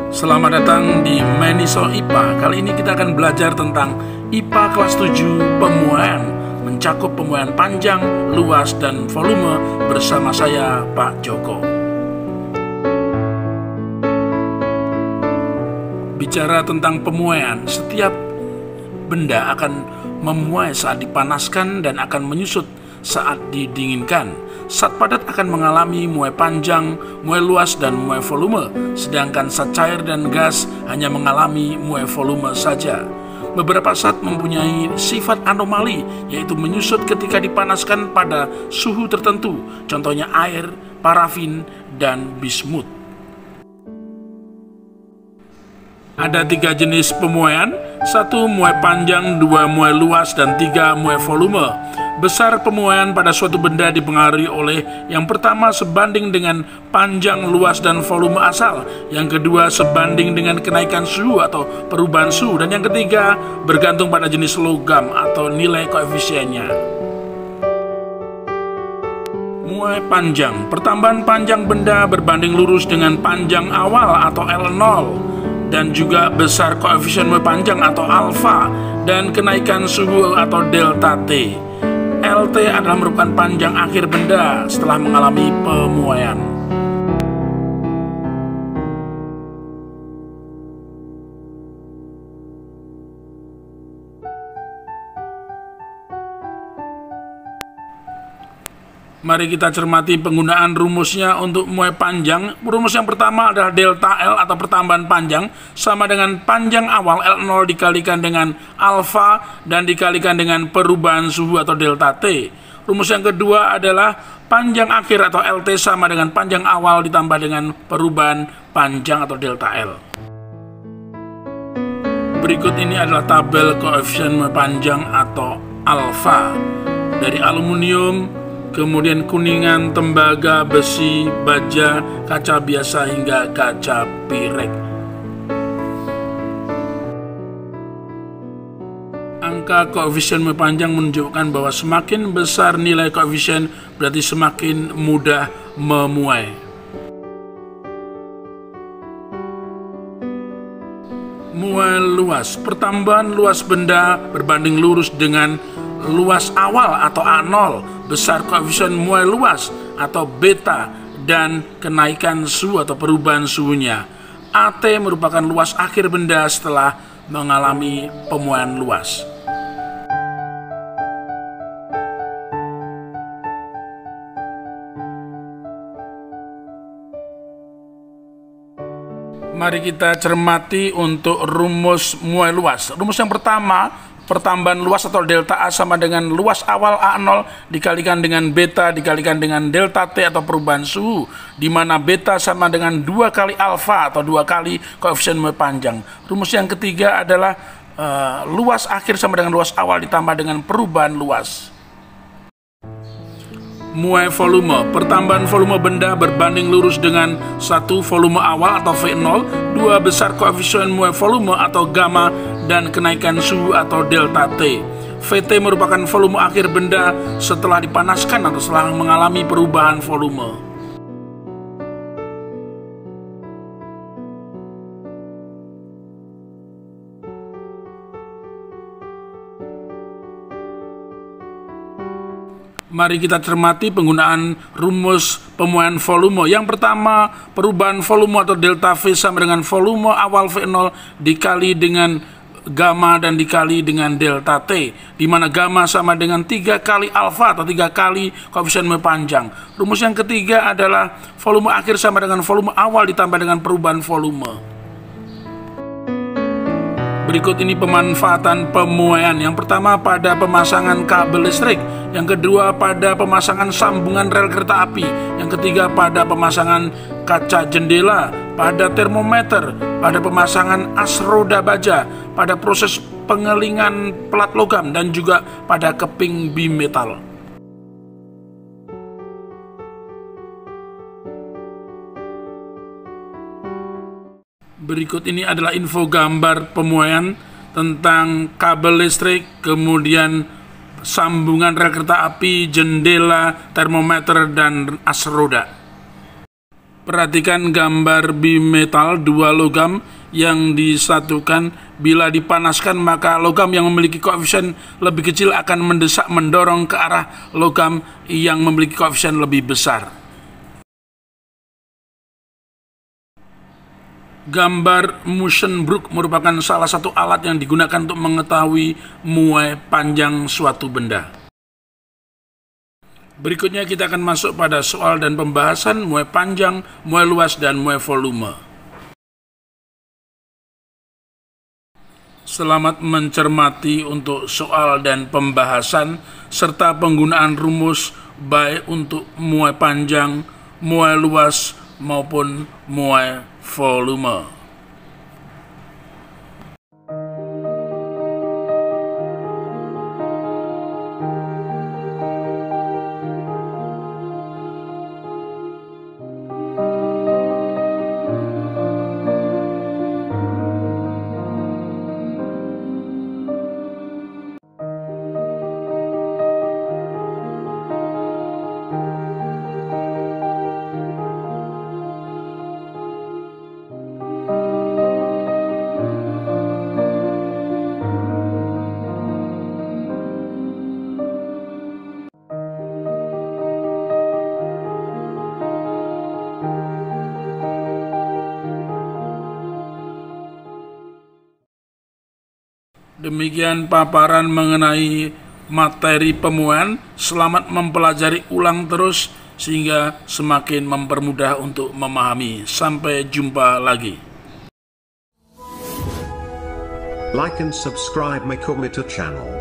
Selamat datang di Meniso IPA. Kali ini kita akan belajar tentang IPA kelas 7 pemuaian, mencakup pemuaian panjang, luas, dan volume bersama saya, Pak Joko. Bicara tentang pemuaian, setiap benda akan memuai saat dipanaskan dan akan menyusut saat didinginkan. Zat padat akan mengalami muai panjang, muai luas, dan muai volume, sedangkan zat cair dan gas hanya mengalami muai volume saja. Beberapa zat mempunyai sifat anomali, yaitu menyusut ketika dipanaskan pada suhu tertentu, contohnya air, parafin, dan bismut. Ada 3 jenis pemuaian, 1 muai panjang, 2 muai luas, dan 3 muai volume. Besar pemuaian pada suatu benda dipengaruhi oleh yang pertama sebanding dengan panjang, luas, dan volume asal, yang kedua sebanding dengan kenaikan suhu atau perubahan suhu, dan yang ketiga bergantung pada jenis logam atau nilai koefisiennya. Muai panjang, pertambahan panjang benda berbanding lurus dengan panjang awal atau L0, dan juga besar koefisien muai panjang atau alfa, dan kenaikan suhu atau delta T. LT adalah merupakan panjang akhir benda setelah mengalami pemuaian. Mari kita cermati penggunaan rumusnya untuk muai panjang. Rumus yang pertama adalah delta L atau pertambahan panjang sama dengan panjang awal L0 dikalikan dengan alfa dan dikalikan dengan perubahan suhu atau delta T. Rumus yang kedua adalah panjang akhir atau LT sama dengan panjang awal ditambah dengan perubahan panjang atau delta L. Berikut ini adalah tabel koefisien muai panjang atau alfa dari aluminium, kemudian kuningan, tembaga, besi, baja, kaca biasa hingga kaca pirek. Angka koefisien muai panjang menunjukkan bahwa semakin besar nilai koefisien berarti semakin mudah memuai. Muai luas, pertambahan luas benda berbanding lurus dengan luas awal atau A0, besar koefisien muai luas atau beta, dan kenaikan suhu atau perubahan suhunya. AT merupakan luas akhir benda setelah mengalami pemuaian luas. Mari kita cermati untuk rumus muai luas. Rumus yang pertama, pertambahan luas atau delta A sama dengan luas awal A0 dikalikan dengan beta dikalikan dengan delta T atau perubahan suhu, di mana beta sama dengan 2 kali alfa atau 2 kali koefisien muai panjang. Rumus yang ketiga adalah luas akhir sama dengan luas awal ditambah dengan perubahan luas. Muai volume, pertambahan volume benda berbanding lurus dengan 1 volume awal atau V0, 2 besar koefisien muai volume atau gamma, dan kenaikan suhu atau delta T. VT merupakan volume akhir benda setelah dipanaskan atau setelah mengalami perubahan volume. Mari kita cermati penggunaan rumus pemuaian volume. Yang pertama, perubahan volume atau delta V sama dengan volume awal V0 dikali dengan gamma dan dikali dengan delta T, di mana gamma sama dengan 3 kali alfa atau 3 kali koefisien muai panjang. Rumus yang ketiga adalah volume akhir sama dengan volume awal ditambah dengan perubahan volume. Berikut ini pemanfaatan pemuaian. Yang pertama pada pemasangan kabel listrik, yang kedua pada pemasangan sambungan rel kereta api, yang ketiga pada pemasangan kaca jendela, pada termometer, pada pemasangan as roda baja, pada proses pengelingan plat logam, dan juga pada keping bimetal. Berikut ini adalah info gambar pemuaian tentang kabel listrik, kemudian sambungan rel kereta api, jendela, termometer, dan as roda. Perhatikan gambar bimetal, dua logam yang disatukan. Bila dipanaskan, maka logam yang memiliki koefisien lebih kecil akan mendesak mendorong ke arah logam yang memiliki koefisien lebih besar. Gambar Musschenbroek merupakan salah satu alat yang digunakan untuk mengetahui muai panjang suatu benda. Berikutnya kita akan masuk pada soal dan pembahasan muai panjang, muai luas, dan muai volume. Selamat mencermati untuk soal dan pembahasan serta penggunaan rumus baik untuk muai panjang, muai luas maupun muai volume. Demikian paparan mengenai materi pemuaian. Selamat mempelajari ulang terus sehingga semakin mempermudah untuk memahami. Sampai jumpa lagi. Like and subscribe my Komita channel.